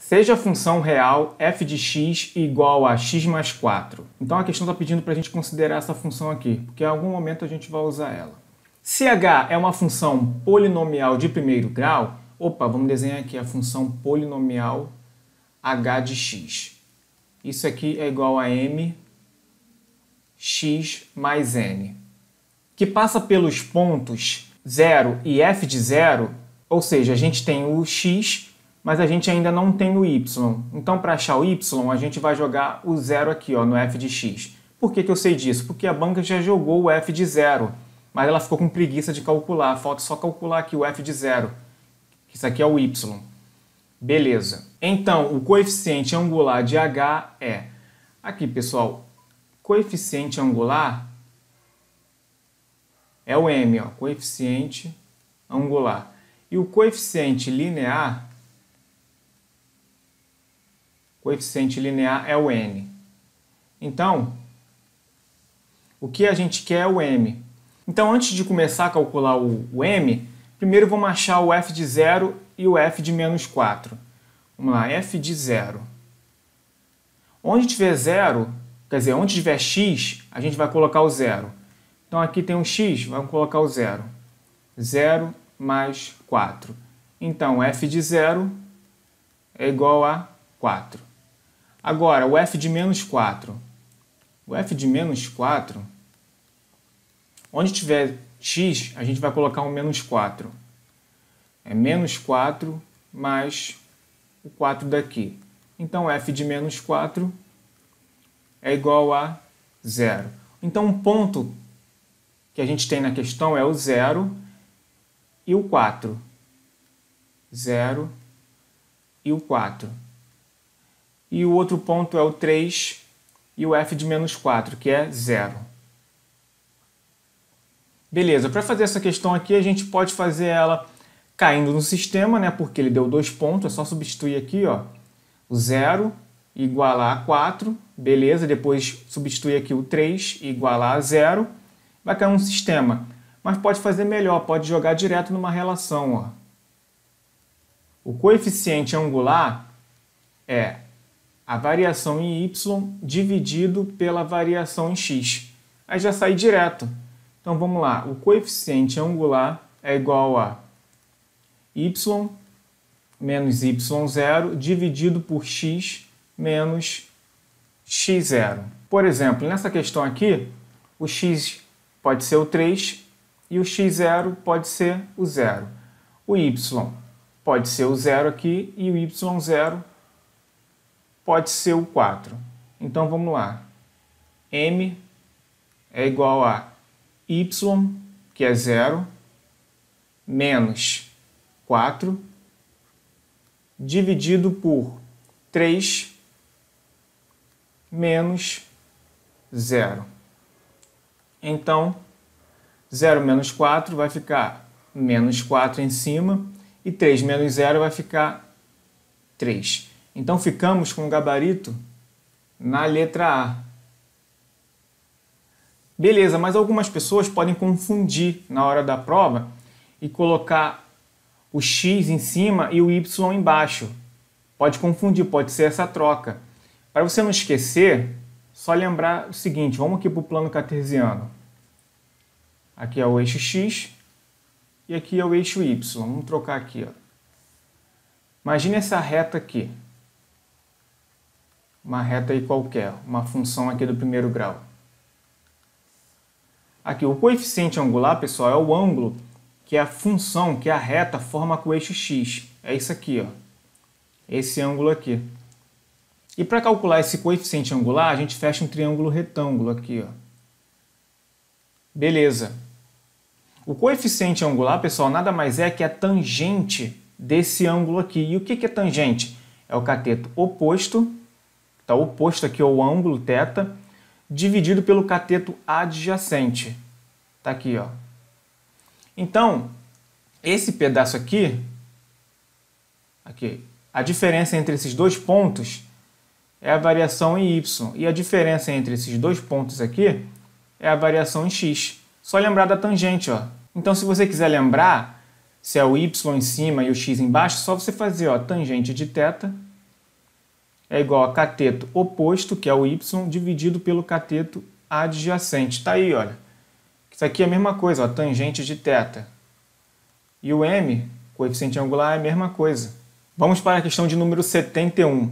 Seja a função real f de x igual a x mais 4. Então a questão está pedindo para a gente considerar essa função aqui, porque em algum momento a gente vai usar ela. Se h é uma função polinomial de primeiro grau, vamos desenhar aqui a função polinomial h de x. Isso aqui é igual a m x mais n, que passa pelos pontos 0 e f de 0, ou seja, a gente tem o x, mas a gente ainda não tem o y. Então, para achar o y, a gente vai jogar o 0 aqui, no f de x. Por que eu sei disso? Porque a banca já jogou o f de 0, mas ela ficou com preguiça de calcular. Falta só calcular aqui o f de 0. Isso aqui é o y. Beleza. Então, o coeficiente angular de h é... Aqui, pessoal, coeficiente angular é o m, coeficiente angular. E o coeficiente linear é o n. Então, o que a gente quer é o m. Então, antes de começar a calcular o m, primeiro vamos achar o f de 0 e o f de menos 4. Vamos lá, f de 0. Onde tiver 0, quer dizer, onde tiver x, a gente vai colocar o 0. Então, aqui tem um x, vamos colocar o 0. 0 mais 4. Então, f de 0 é igual a 4. Agora, o f de menos 4. O f de menos 4, onde tiver x, a gente vai colocar um menos 4. É menos 4 mais o 4 daqui. Então, f de menos 4 é igual a 0. Então, um ponto que a gente tem na questão é o 0 e o 4. 0 e o 4. E o outro ponto é o 3 e o f de menos 4, que é 0. Beleza, para fazer essa questão aqui, a gente pode fazer ela caindo no sistema, porque ele deu 2 pontos, é só substituir aqui, o 0 e igualar a 4, beleza, depois substituir aqui o 3 e igualar a 0, vai cair um sistema. Mas pode fazer melhor, pode jogar direto numa relação. O coeficiente angular é a variação em y dividido pela variação em x. Aí já sai direto. Então vamos lá, o coeficiente angular é igual a y menos y0 dividido por x menos x0. Por exemplo, nessa questão aqui, o x pode ser o 3 e o x0 pode ser o 0. O y pode ser o 0 aqui e o y0 pode ser o 4. Então, vamos lá. M é igual a y, que é 0, menos 4, dividido por 3 menos 0. Então, 0 menos 4 vai ficar menos 4 em cima e 3 menos 0 vai ficar 3. Então, ficamos com o gabarito na letra A. Beleza, mas algumas pessoas podem confundir na hora da prova e colocar o x em cima e o y embaixo. Pode confundir, pode ser essa troca. Para você não esquecer, só lembrar o seguinte, vamos aqui para o plano cartesiano. Aqui é o eixo x e aqui é o eixo y. Vamos trocar aqui. Imagine essa reta aqui. Uma reta aí qualquer, uma função aqui do primeiro grau. Aqui, o coeficiente angular, pessoal, é o ângulo que a função, que a reta forma com o eixo x. É isso aqui, esse ângulo aqui. E para calcular esse coeficiente angular, a gente fecha um triângulo retângulo aqui, Beleza. O coeficiente angular, pessoal, nada mais é que a tangente desse ângulo aqui. E o que é tangente? É o cateto oposto, está oposto aqui ao ângulo θ, dividido pelo cateto adjacente. Está aqui, Então, esse pedaço aqui, a diferença entre esses dois pontos é a variação em y. E a diferença entre esses dois pontos aqui é a variação em x. Só lembrar da tangente, Então, se você quiser lembrar se é o y em cima e o x embaixo, é só você fazer, tangente de θ é igual a cateto oposto, que é o y, dividido pelo cateto adjacente. Está aí, olha. Isso aqui é a mesma coisa, ó, tangente de θ. E o m, coeficiente angular, é a mesma coisa. Vamos para a questão de número 71.